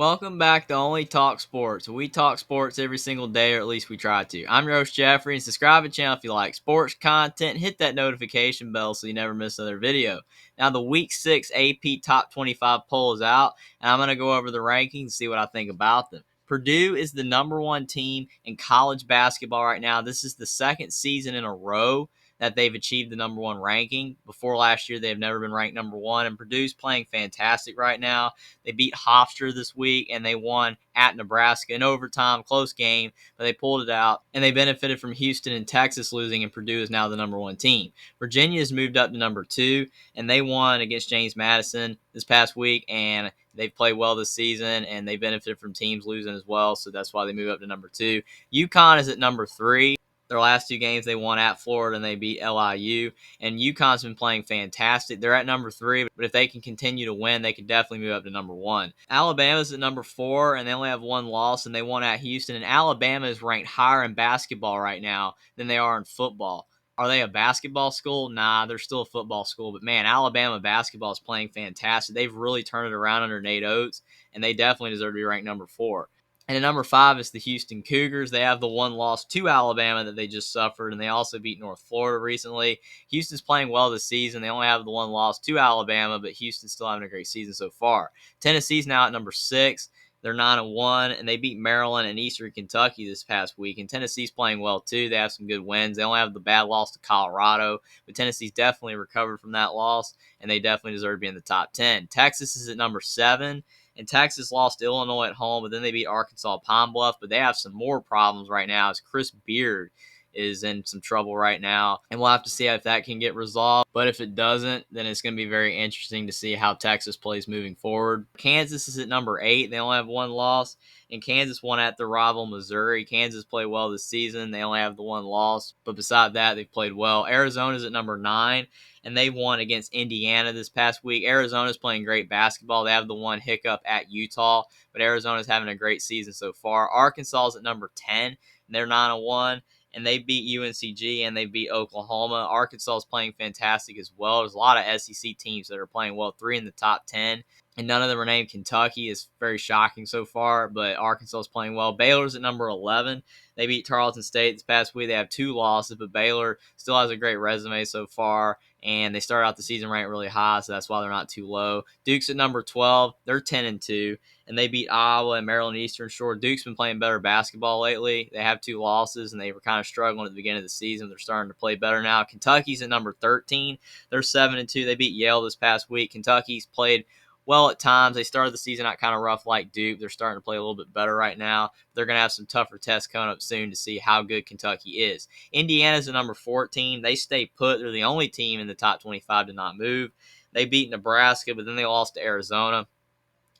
Welcome back to Only Talk Sports. We talk sports every single day, or at least we try to. I'm your host, Jeffrey, and subscribe to the channel if you like sports content. Hit that notification bell so you never miss another video. Now, the Week 6 AP Top 25 poll is out, and I'm going to go over the rankings and see what I think about them. Purdue is the number one team in college basketball right now. This is the second season in a row that they've achieved the number one ranking. Before last year, they've never been ranked number one, and Purdue's playing fantastic right now. They beat Hofstra this week, and they won at Nebraska in overtime, close game, but they pulled it out, and they benefited from Houston and Texas losing, and Purdue is now the number one team. Virginia has moved up to number two, and they won against James Madison this past week, and they've played well this season, and they benefited from teams losing as well, so that's why they move up to number two. UConn is at number three. Their last two games they won at Florida and they beat LIU. And UConn's been playing fantastic. They're at number three, but if they can continue to win, they could definitely move up to number one. Alabama's at number four, and they only have one loss, and they won at Houston. And Alabama is ranked higher in basketball right now than they are in football. Are they a basketball school? Nah, they're still a football school. But man, Alabama basketball is playing fantastic. They've really turned it around under Nate Oates, and they definitely deserve to be ranked number four. And at number five is the Houston Cougars. They have the one loss to Alabama that they just suffered, and they also beat North Florida recently. Houston's playing well this season. They only have the one loss to Alabama, but Houston's still having a great season so far. Tennessee's now at number six. They're 9-1, and they beat Maryland and Eastern Kentucky this past week. And Tennessee's playing well, too. They have some good wins. They only have the bad loss to Colorado, but Tennessee's definitely recovered from that loss, and they definitely deserve to be in the top 10. Texas is at number seven. And Texas lost to Illinois at home, but then they beat Arkansas Pine Bluff. But they have some more problems right now as Chris Beard is in some trouble right now. And we'll have to see if that can get resolved. But if it doesn't, then it's going to be very interesting to see how Texas plays moving forward. Kansas is at number 8. They only have one loss. And Kansas won at their rival Missouri. Kansas played well this season. They only have the one loss. But beside that, they've played well. Arizona's at number 9. And they won against Indiana this past week. Arizona's playing great basketball. They have the one hiccup at Utah, but Arizona's having a great season so far. Arkansas's at number 10, and they're 9-1, and they beat UNCG and they beat Oklahoma. Arkansas is playing fantastic as well. There's a lot of SEC teams that are playing well, 3 in the top 10. And none of them are named Kentucky. It's very shocking so far, but Arkansas is playing well. Baylor's at number 11. They beat Tarleton State this past week. They have 2 losses, but Baylor still has a great resume so far, and they started out the season ranked really high, so that's why they're not too low. Duke's at number 12. They're 10-2, and they beat Iowa and Maryland Eastern Shore. Duke's been playing better basketball lately. They have 2 losses, and they were kind of struggling at the beginning of the season. They're starting to play better now. Kentucky's at number 13. They're 7-2. They beat Yale this past week. Kentucky's played well at times. They started the season out kind of rough like Duke. They're starting to play a little bit better right now. They're going to have some tougher tests coming up soon to see how good Kentucky is. Indiana's at number 14. They stay put. They're the only team in the top 25 to not move. They beat Nebraska, but then they lost to Arizona.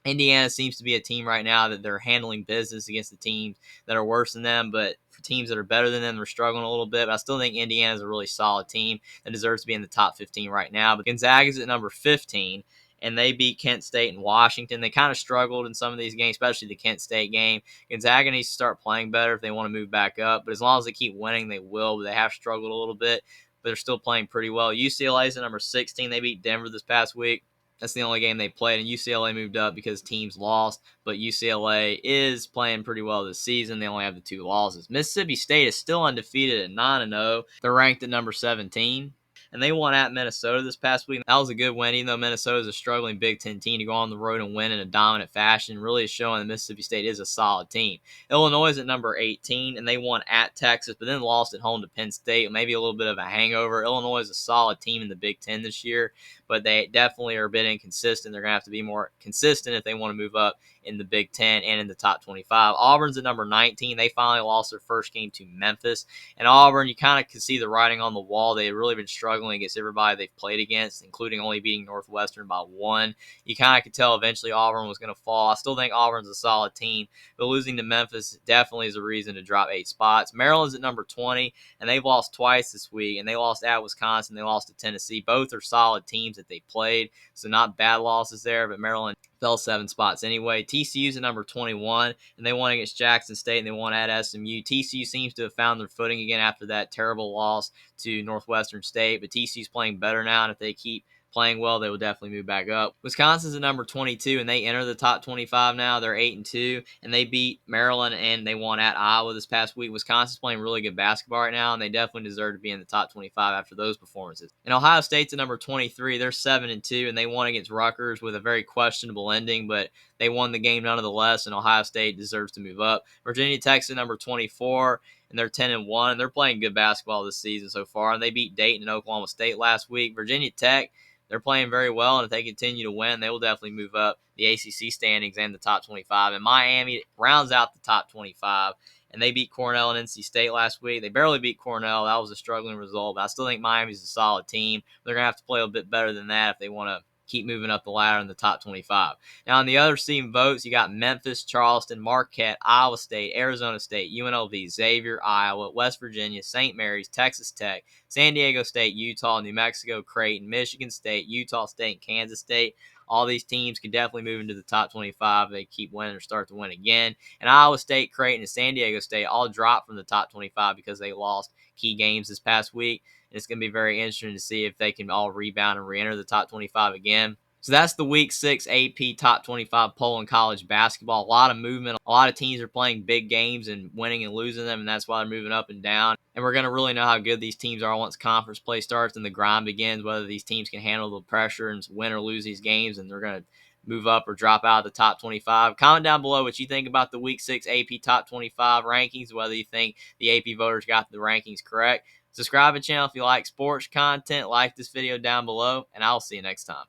Indiana seems to be a team right now that they're handling business against the teams that are worse than them, but for teams that are better than them, they're struggling a little bit. But I still think Indiana is a really solid team that deserves to be in the top 15 right now. But Gonzaga's at number 15, and they beat Kent State and Washington. They kind of struggled in some of these games, especially the Kent State game. Gonzaga needs to start playing better if they want to move back up. But as long as they keep winning, they will. But they have struggled a little bit, but they're still playing pretty well. UCLA's at number 16. They beat Denver this past week. That's the only game they played, and UCLA moved up because teams lost, but UCLA is playing pretty well this season. They only have the 2 losses. Mississippi State is still undefeated at 9-0. They're ranked at number 17. And they won at Minnesota this past week. That was a good win, even though Minnesota is a struggling Big Ten team. To go on the road and win in a dominant fashion really is showing that Mississippi State is a solid team. Illinois is at number 18, and they won at Texas, but then lost at home to Penn State. Maybe a little bit of a hangover. Illinois is a solid team in the Big Ten this year, but they definitely are a bit inconsistent. They're going to have to be more consistent if they want to move up in the Big Ten and in the top 25. Auburn's at number 19. They finally lost their first game to Memphis. And Auburn, you kind of can see the writing on the wall. They've really been struggling against everybody they've played against, including only beating Northwestern by 1. You kind of could tell eventually Auburn was going to fall. I still think Auburn's a solid team, but losing to Memphis definitely is a reason to drop 8 spots. Maryland's at number 20, and they've lost twice this week, and they lost at Wisconsin. They lost to Tennessee. Both are solid teams that they played, so not bad losses there, but Maryland fell 7 spots anyway. TCU's at number 21, and they won against Jackson State, and they won at SMU. TCU seems to have found their footing again after that terrible loss to Northwestern State, but TCU's playing better now, and if they keep playing well, they will definitely move back up. Wisconsin's at number 22, and they enter the top 25 now. They're 8-2, and they beat Maryland, and they won at Iowa this past week. Wisconsin's playing really good basketball right now, and they definitely deserve to be in the top 25 after those performances. And Ohio State's at number 23. They're 7-2, and they won against Rutgers with a very questionable ending, but they won the game nonetheless, and Ohio State deserves to move up. Virginia Tech's at number 24, and they're 10-1. They're playing good basketball this season so far, and they beat Dayton and Oklahoma State last week. Virginia Tech, they're playing very well, and if they continue to win, they will definitely move up the ACC standings and the top 25. And Miami rounds out the top 25, and they beat Cornell and NC State last week. They barely beat Cornell. That was a struggling result, but I still think Miami's a solid team. They're going to have to play a bit better than that if they want to keep moving up the ladder in the top 25. Now, on the other team votes, you got Memphis, Charleston, Marquette, Iowa State, Arizona State, UNLV, Xavier, Iowa, West Virginia, St. Mary's, Texas Tech, San Diego State, Utah, New Mexico, Creighton, Michigan State, Utah State, and Kansas State. All these teams can definitely move into the top 25 if they keep winning or start to win again. And Iowa State, Creighton, and San Diego State all dropped from the top 25 because they lost key games this past week. And it's going to be very interesting to see if they can all rebound and re-enter the top 25 again. So that's the Week 6 AP Top 25 poll in college basketball. A lot of movement. A lot of teams are playing big games and winning and losing them, and that's why they're moving up and down. And we're going to really know how good these teams are once conference play starts and the grind begins, whether these teams can handle the pressure and win or lose these games, and they're going to move up or drop out of the top 25. Comment down below what you think about the Week 6 AP Top 25 rankings, whether you think the AP voters got the rankings correct. Subscribe to the channel if you like sports content. Like this video down below, and I'll see you next time.